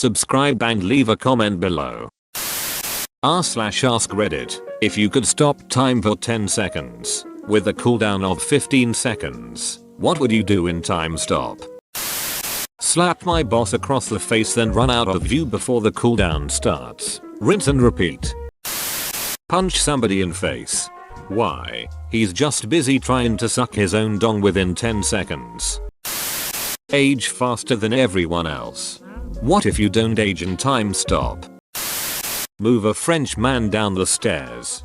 subscribe and leave a comment below. r/AskReddit, if you could stop time for 10 seconds, with a cooldown of 15 seconds, what would you do in time stop? Slap my boss across the face then run out of view before the cooldown starts. Rinse and repeat. Punch somebody in face. Why? He's just busy trying to suck his own dong within 10 seconds. Age faster than everyone else. What if you don't age in time stop? Move a French man down the stairs.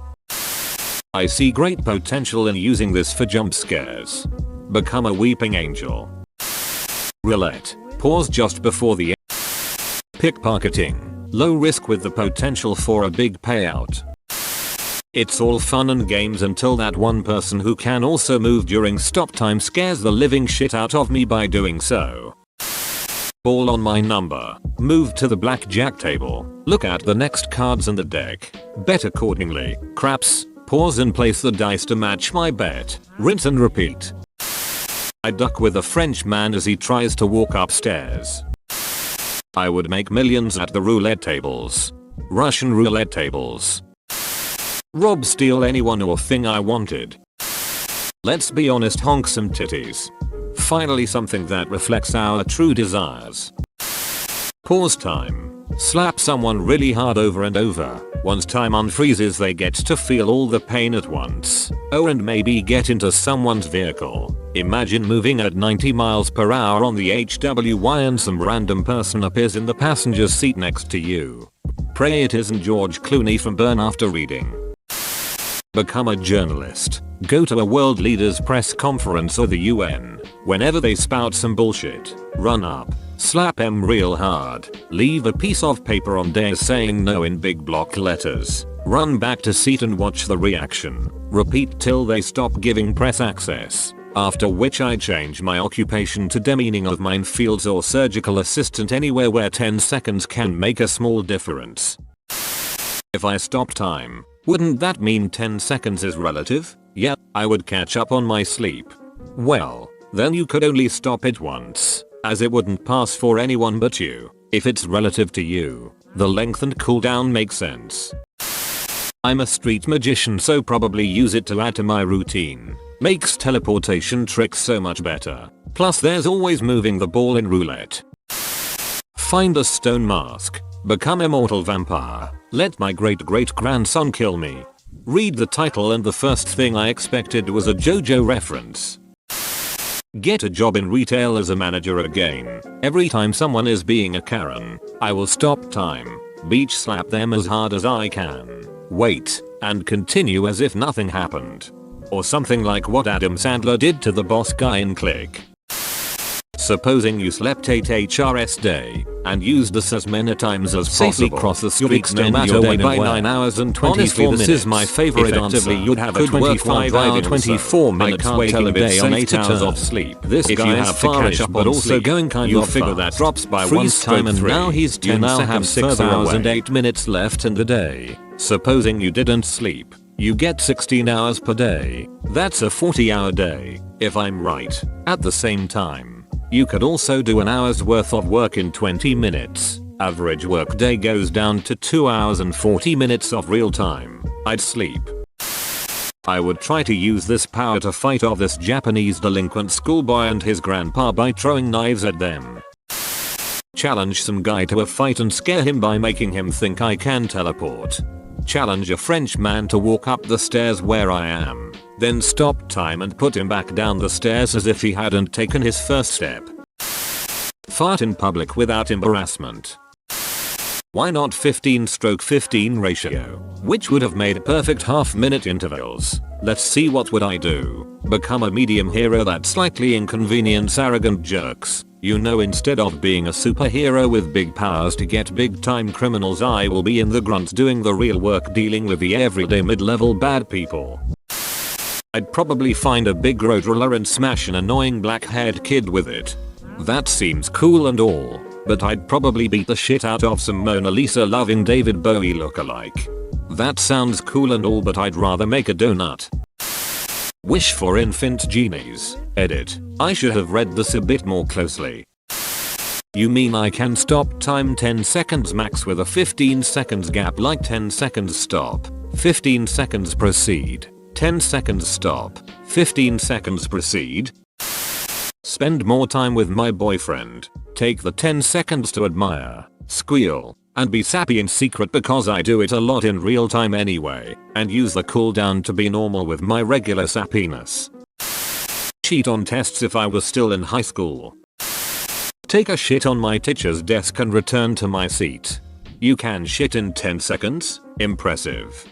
I see great potential in using this for jump scares. Become a weeping angel. Roulette. Pause just before the pickpocketing. Low risk with the potential for a big payout. It's all fun and games until that one person who can also move during stop time scares the living shit out of me by doing so. Ball on my number. Move to the blackjack table. Look at the next cards in the deck. Bet accordingly. Craps. Pause and place the dice to match my bet. Rinse and repeat. I duck with a French man as he tries to walk upstairs. I would make millions at the roulette tables. Russian roulette tables. Rob, steal anyone or thing I wanted. Let's be honest, honk some titties. Finally something that reflects our true desires. Pause time. Slap someone really hard over and over. Once time unfreezes they get to feel all the pain at once. Oh, and maybe get into someone's vehicle. Imagine moving at 90 miles per hour on the HWY and some random person appears in the passenger seat next to you. Pray it isn't George Clooney from Burn after reading. Become a journalist. Go to a world leaders press conference or the UN. Whenever they spout some bullshit, run up, slap them real hard, leave a piece of paper on there saying no in big block letters, run back to seat and watch the reaction, repeat till they stop giving press access, after which I change my occupation to demeaning of minefields or surgical assistant anywhere where 10 seconds can make a small difference. If I stop time, wouldn't that mean 10 seconds is relative? Yeah, I would catch up on my sleep. Well, then you could only stop it once, as it wouldn't pass for anyone but you. If it's relative to you, the length and cooldown makes sense. I'm a street magician, so probably use it to add to my routine. Makes teleportation tricks so much better. Plus there's always moving the ball in roulette. Find a stone mask. Become immortal vampire. Let my great-great-grandson kill me. Read the title and the first thing I expected was a JoJo reference. Get a job in retail as a manager again. Every time someone is being a Karen, I will stop time, beach slap them as hard as I can, wait, and continue as if nothing happened. Or something like what Adam Sandler did to the boss guy in Click. Supposing you slept 8 HRS day and used this as many times as safely possible, cross the streets no matter when by 9 hours and 24 minutes. This is my favorite answer. You'd have a 25-hour 24 minutes waking day on 8 hours of sleep. This guy is far up but also going kind of fast. You figure that drops by one time and now he's 10 seconds have 6 hours and 8 minutes left in the day. Supposing you didn't sleep, you get 16 hours per day. That's a 40-hour day, if I'm right. At the same time, you could also do an hour's worth of work in 20 minutes. Average work day goes down to 2 hours and 40 minutes of real time. I'd sleep. I would try to use this power to fight off this Japanese delinquent schoolboy and his grandpa by throwing knives at them. Challenge some guy to a fight and scare him by making him think I can teleport. Challenge a French man to walk up the stairs where I am. Then stop time and put him back down the stairs as if he hadn't taken his first step. Fart in public without embarrassment. Why not 15:15 ratio? Which would have made perfect half-minute intervals. Let's see, what would I do? Become a medium hero that slightly inconvenience arrogant jerks. You know, instead of being a superhero with big powers to get big time criminals, I will be in the grunt doing the real work, dealing with the everyday mid-level bad people. I'd probably find a big roadroller and smash an annoying black-haired kid with it. That seems cool and all, but I'd probably beat the shit out of some Mona Lisa loving David Bowie lookalike. That sounds cool and all, but I'd rather make a donut. Wish for infant genies. Edit. I should have read this a bit more closely. You mean I can stop time 10 seconds max with a 15 seconds gap, like 10 seconds stop, 15 seconds proceed, 10 seconds stop, 15 seconds proceed? Spend more time with my boyfriend. Take the 10 seconds to admire, squeal, and be sappy in secret because I do it a lot in real time anyway, and use the cooldown to be normal with my regular sappiness. Cheat on tests if I was still in high school. Take a shit on my teacher's desk and return to my seat. You can shit in 10 seconds? Impressive.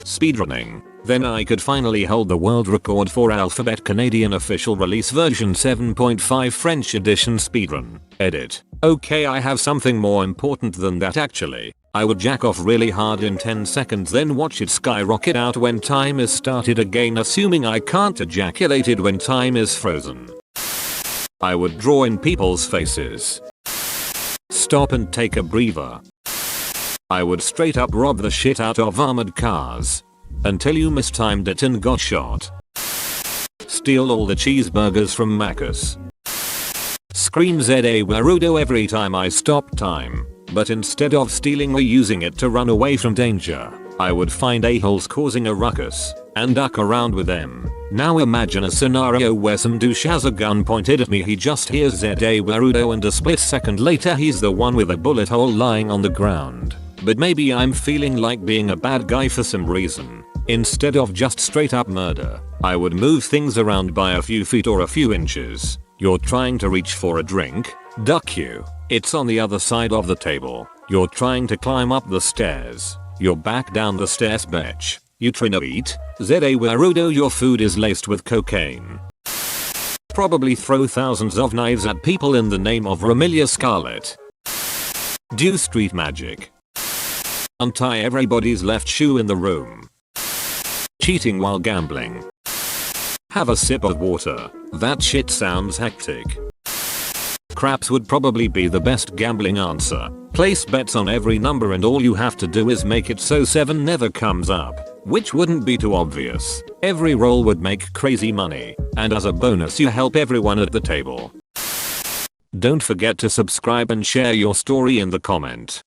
Speedrunning. Then I could finally hold the world record for Alphabet Canadian official release version 7.5 French edition speedrun. Edit. Okay, I have something more important than that actually. I would jack off really hard in 10 seconds, then watch it skyrocket out when time is started again, assuming I can't ejaculate it when time is frozen. I would draw in people's faces. Stop and take a breather. I would straight up rob the shit out of armored cars. Until you mistimed it and got shot. Steal all the cheeseburgers from Macca's. Scream Zadewarudo every time I stop time. But instead of stealing or using it to run away from danger, I would find a-holes causing a ruckus and duck around with them. Now imagine a scenario where some douche has a gun pointed at me, he just hears Zadewarudo and a split second later he's the one with a bullet hole lying on the ground. But maybe I'm feeling like being a bad guy for some reason. Instead of just straight up murder, I would move things around by a few feet or a few inches. You're trying to reach for a drink? Duck you. It's on the other side of the table. You're trying to climb up the stairs. You're back down the stairs, bitch. You trying to eat? Zadewarudo, your food is laced with cocaine. Probably throw thousands of knives at people in the name of Ramilia Scarlet. Do street magic. Untie everybody's left shoe in the room. Cheating while gambling. Have a sip of water. That shit sounds hectic. Craps would probably be the best gambling answer. Place bets on every number and all you have to do is make it so 7 never comes up, which wouldn't be too obvious. Every roll would make crazy money, and as a bonus you help everyone at the table. Don't forget to subscribe and share your story in the comment.